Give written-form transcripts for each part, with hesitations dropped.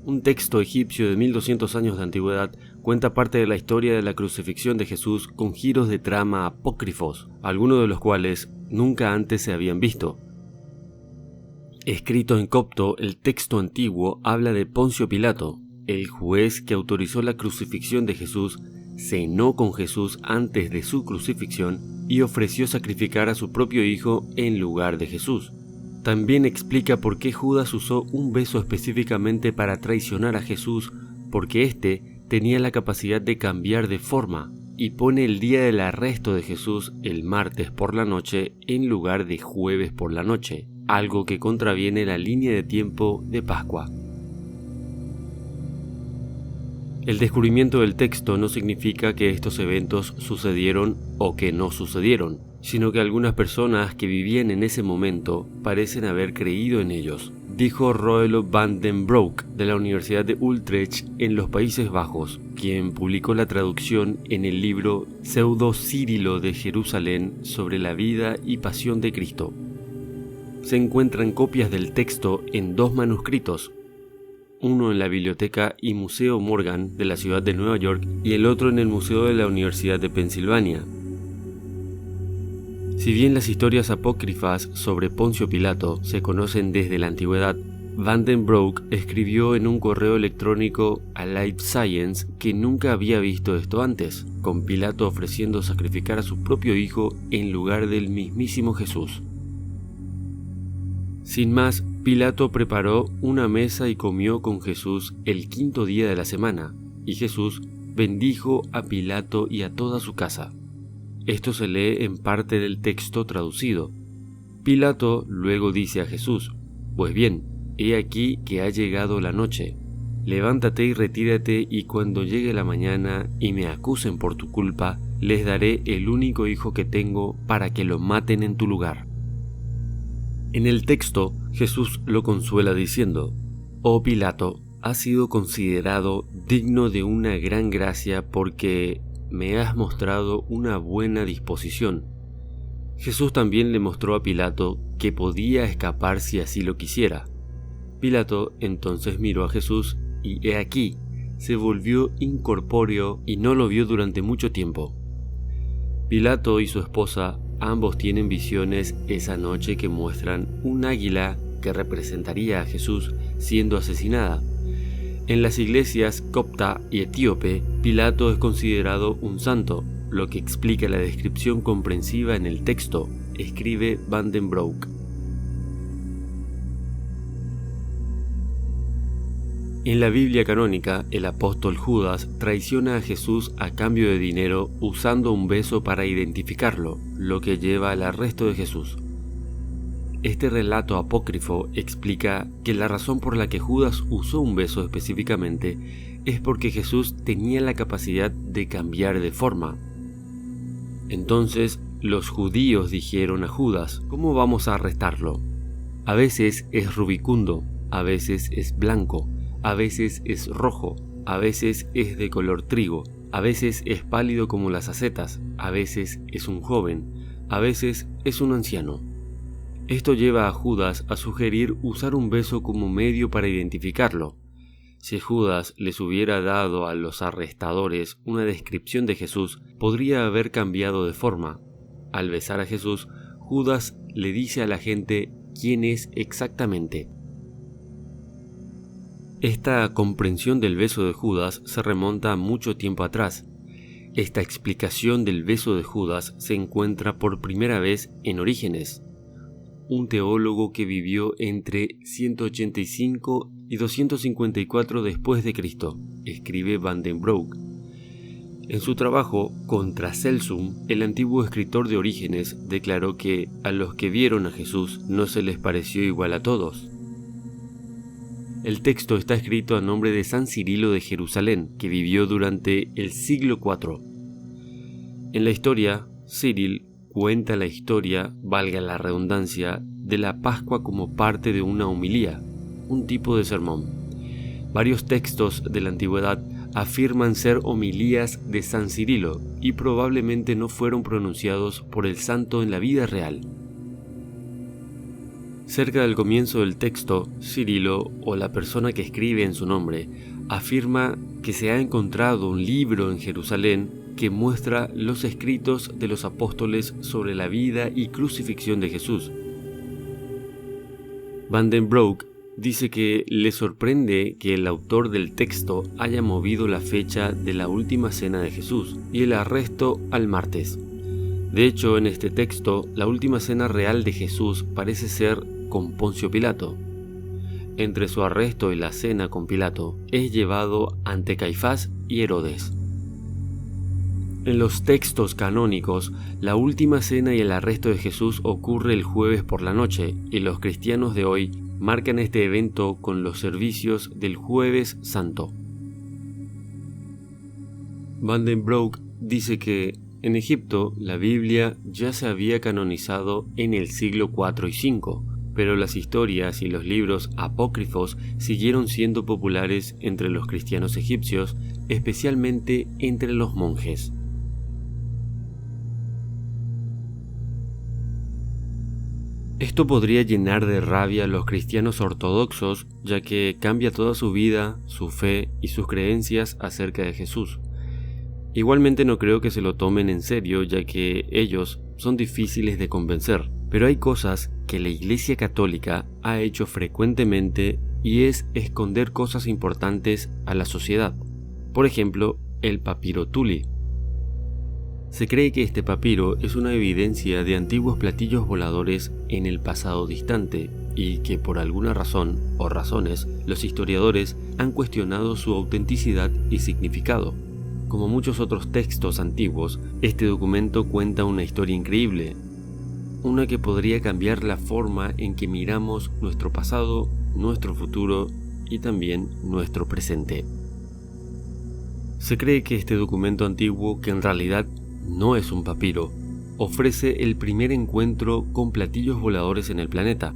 Un texto egipcio de 1200 años de antigüedad cuenta parte de la historia de la crucifixión de Jesús con giros de trama apócrifos, algunos de los cuales nunca antes se habían visto. Escrito en copto, el texto antiguo habla de Poncio Pilato, el juez que autorizó la crucifixión de Jesús, cenó con Jesús antes de su crucifixión y ofreció sacrificar a su propio hijo en lugar de Jesús. También explica por qué Judas usó un beso específicamente para traicionar a Jesús, porque éste tenía la capacidad de cambiar de forma, y pone el día del arresto de Jesús el martes por la noche en lugar de jueves por la noche, algo que contraviene la línea de tiempo de Pascua. El descubrimiento del texto no significa que estos eventos sucedieron o que no sucedieron, sino que algunas personas que vivían en ese momento parecen haber creído en ellos, dijo Roelof van den Broek de la Universidad de Utrecht en los Países Bajos, quien publicó la traducción en el libro Pseudo Círilo de Jerusalén sobre la vida y pasión de Cristo. Se encuentran copias del texto en 2 manuscritos, uno en la Biblioteca y Museo Morgan de la ciudad de Nueva York y el otro en el Museo de la Universidad de Pensilvania. Si bien las historias apócrifas sobre Poncio Pilato se conocen desde la antigüedad, van den Broek escribió en un correo electrónico a Life Science que nunca había visto esto antes, con Pilato ofreciendo sacrificar a su propio hijo en lugar del mismísimo Jesús. Sin más, Pilato preparó una mesa y comió con Jesús el 5º día de la semana, y Jesús bendijo a Pilato y a toda su casa. Esto se lee en parte del texto traducido. Pilato luego dice a Jesús: «Pues bien, he aquí que ha llegado la noche. Levántate y retírate, y cuando llegue la mañana y me acusen por tu culpa, les daré el único hijo que tengo para que lo maten en tu lugar». En el texto, Jesús lo consuela diciendo: «Oh Pilato, has sido considerado digno de una gran gracia porque me has mostrado una buena disposición». Jesús también le mostró a Pilato que podía escapar si así lo quisiera. Pilato entonces miró a Jesús y he aquí, se volvió incorpóreo y no lo vio durante mucho tiempo. Pilato y su esposa ambos tienen visiones esa noche que muestran un águila que representaría a Jesús siendo asesinada. En las iglesias copta y etíope, Pilato es considerado un santo, lo que explica la descripción comprensiva en el texto, escribe van den Broek. En la Biblia canónica, el apóstol Judas traiciona a Jesús a cambio de dinero usando un beso para identificarlo, lo que lleva al arresto de Jesús. Este relato apócrifo explica que la razón por la que Judas usó un beso específicamente es porque Jesús tenía la capacidad de cambiar de forma. Entonces, los judíos dijeron a Judas: «¿Cómo vamos a arrestarlo? A veces es rubicundo, a veces es blanco, a veces es rojo, a veces es de color trigo, a veces es pálido como las acetas, a veces es un joven, a veces es un anciano». Esto lleva a Judas a sugerir usar un beso como medio para identificarlo. Si Judas les hubiera dado a los arrestadores una descripción de Jesús, podría haber cambiado de forma. Al besar a Jesús, Judas le dice a la gente quién es exactamente. Esta comprensión del beso de Judas se remonta a mucho tiempo atrás. Esta explicación del beso de Judas se encuentra por primera vez en Orígenes, un teólogo que vivió entre 185 y 254 después de Cristo, escribe van den Broek. En su trabajo Contra Celsum, el antiguo escritor de Orígenes declaró que a los que vieron a Jesús no se les pareció igual a todos. El texto está escrito a nombre de San Cirilo de Jerusalén, que vivió durante el siglo IV. En la historia, Ciril cuenta la historia, valga la redundancia, de la Pascua como parte de una homilía, un tipo de sermón. Varios textos de la antigüedad afirman ser homilías de San Cirilo y probablemente no fueron pronunciados por el santo en la vida real. Cerca del comienzo del texto, Cirilo, o la persona que escribe en su nombre, afirma que se ha encontrado un libro en Jerusalén que muestra los escritos de los apóstoles sobre la vida y crucifixión de Jesús. Van den Broek dice que le sorprende que el autor del texto haya movido la fecha de la última cena de Jesús y el arresto al martes. De hecho, en este texto, la última cena real de Jesús parece ser con Poncio Pilato. Entre su arresto y la cena con Pilato, es llevado ante Caifás y Herodes. En los textos canónicos, la última cena y el arresto de Jesús ocurre el jueves por la noche, y los cristianos de hoy marcan este evento con los servicios del Jueves Santo. Van den Broek dice que en Egipto la Biblia ya se había canonizado en el siglo IV y V, pero las historias y los libros apócrifos siguieron siendo populares entre los cristianos egipcios, especialmente entre los monjes. Esto podría llenar de rabia a los cristianos ortodoxos, ya que cambia toda su vida, su fe y sus creencias acerca de Jesús. Igualmente no creo que se lo tomen en serio, ya que ellos son difíciles de convencer, pero hay cosas que la Iglesia Católica ha hecho frecuentemente y es esconder cosas importantes a la sociedad. Por ejemplo, el papiro Tuli. Se cree que este papiro es una evidencia de antiguos platillos voladores en el pasado distante y que por alguna razón o razones los historiadores han cuestionado su autenticidad y significado. Como muchos otros textos antiguos, este documento cuenta una historia increíble, una que podría cambiar la forma en que miramos nuestro pasado, nuestro futuro y también nuestro presente. Se cree que este documento antiguo, que en realidad no es un papiro, ofrece el primer encuentro con platillos voladores en el planeta.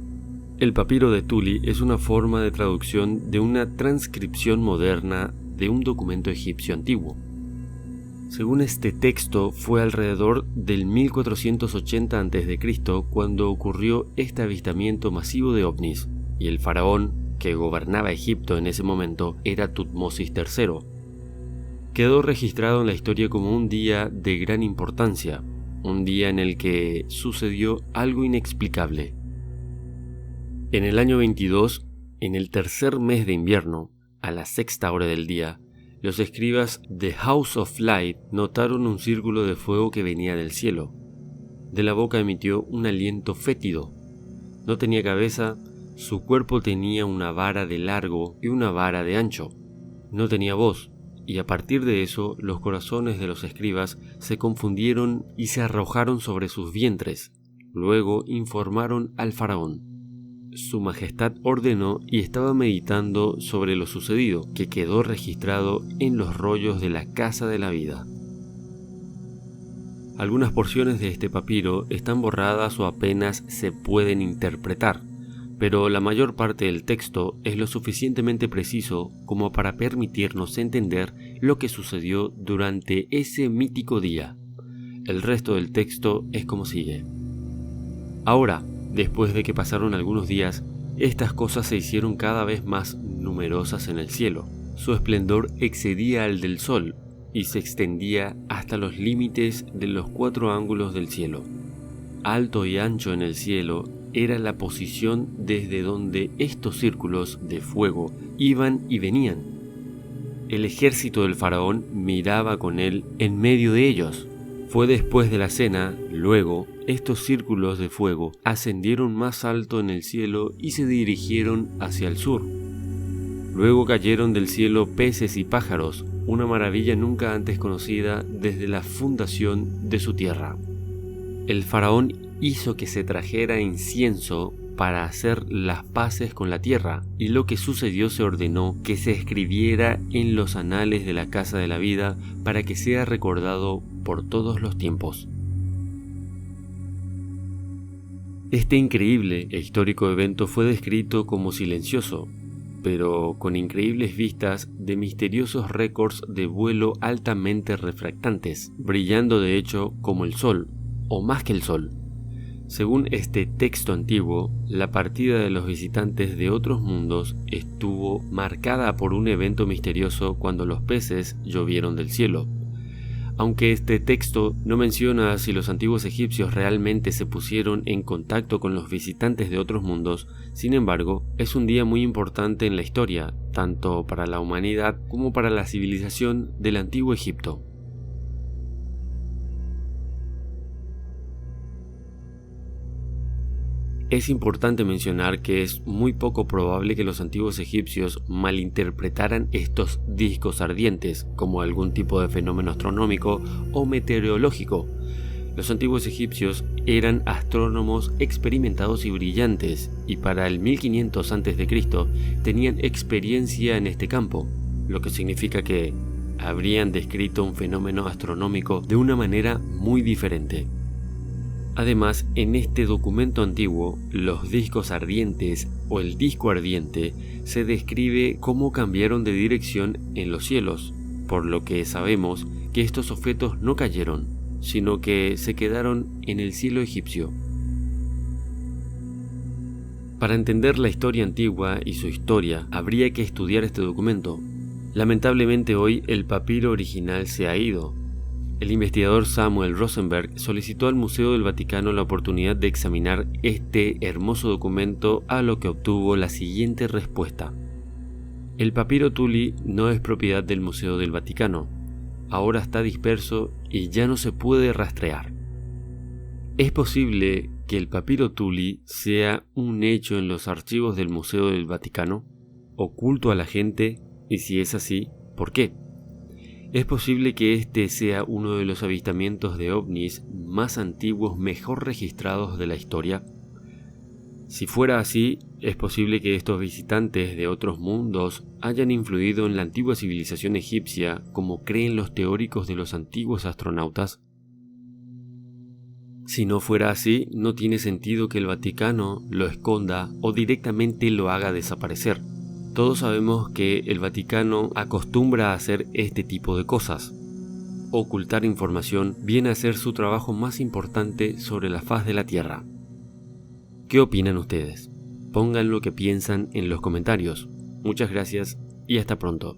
El papiro de Tuli es una forma de traducción de una transcripción moderna de un documento egipcio antiguo. Según este texto, fue alrededor del 1480 a.C. cuando ocurrió este avistamiento masivo de ovnis, y el faraón que gobernaba Egipto en ese momento era Tutmosis III. Quedó registrado en la historia como un día de gran importancia, un día en el que sucedió algo inexplicable. En el año 22, en el tercer mes de invierno, a la sexta hora del día, los escribas de House of Light notaron un círculo de fuego que venía del cielo. De la boca emitió un aliento fétido. No tenía cabeza, su cuerpo tenía una vara de largo y una vara de ancho. No tenía voz, y a partir de eso los corazones de los escribas se confundieron y se arrojaron sobre sus vientres. Luego informaron al faraón. Su Majestad ordenó y estaba meditando sobre lo sucedido, que quedó registrado en los rollos de la Casa de la Vida. Algunas porciones de este papiro están borradas o apenas se pueden interpretar, pero la mayor parte del texto es lo suficientemente preciso como para permitirnos entender lo que sucedió durante ese mítico día. El resto del texto es como sigue. Ahora, después de que pasaron algunos días, estas cosas se hicieron cada vez más numerosas en el cielo. Su esplendor excedía al del sol y se extendía hasta los límites de los 4 ángulos del cielo. Alto y ancho en el cielo era la posición desde donde estos círculos de fuego iban y venían. El ejército del faraón miraba con él en medio de ellos. Fue después de la cena, luego, estos círculos de fuego ascendieron más alto en el cielo y se dirigieron hacia el sur. Luego cayeron del cielo peces y pájaros, una maravilla nunca antes conocida desde la fundación de su tierra. El faraón hizo que se trajera incienso para hacer las paces con la tierra, y lo que sucedió se ordenó que se escribiera en los anales de la Casa de la Vida para que sea recordado por todos los tiempos. Este increíble e histórico evento fue descrito como silencioso, pero con increíbles vistas de misteriosos récords de vuelo altamente refractantes, brillando de hecho como el sol, o más que el sol. Según este texto antiguo, la partida de los visitantes de otros mundos estuvo marcada por un evento misterioso cuando los peces llovieron del cielo. Aunque este texto no menciona si los antiguos egipcios realmente se pusieron en contacto con los visitantes de otros mundos, sin embargo, es un día muy importante en la historia, tanto para la humanidad como para la civilización del antiguo Egipto. Es importante mencionar que es muy poco probable que los antiguos egipcios malinterpretaran estos discos ardientes como algún tipo de fenómeno astronómico o meteorológico. Los antiguos egipcios eran astrónomos experimentados y brillantes, y para el 1500 a.C. tenían experiencia en este campo, lo que significa que habrían descrito un fenómeno astronómico de una manera muy diferente. Además, en este documento antiguo, los discos ardientes o el disco ardiente se describe cómo cambiaron de dirección en los cielos, por lo que sabemos que estos objetos no cayeron, sino que se quedaron en el cielo egipcio. Para entender la historia antigua y su historia, habría que estudiar este documento. Lamentablemente hoy el papiro original se ha ido. El investigador Samuel Rosenberg solicitó al Museo del Vaticano la oportunidad de examinar este hermoso documento, a lo que obtuvo la siguiente respuesta. El papiro Tully no es propiedad del Museo del Vaticano. Ahora está disperso y ya no se puede rastrear. Es posible que el papiro Tully sea un hecho en los archivos del Museo del Vaticano, oculto a la gente, y si es así, ¿por qué? Es posible que este sea uno de los avistamientos de ovnis más antiguos mejor registrados de la historia. Si fuera así, es posible que estos visitantes de otros mundos hayan influido en la antigua civilización egipcia, como creen los teóricos de los antiguos astronautas. Si no fuera así, no tiene sentido que el Vaticano lo esconda o directamente lo haga desaparecer. Todos sabemos que el Vaticano acostumbra a hacer este tipo de cosas. Ocultar información viene a ser su trabajo más importante sobre la faz de la Tierra. ¿Qué opinan ustedes? Pongan lo que piensan en los comentarios. Muchas gracias y hasta pronto.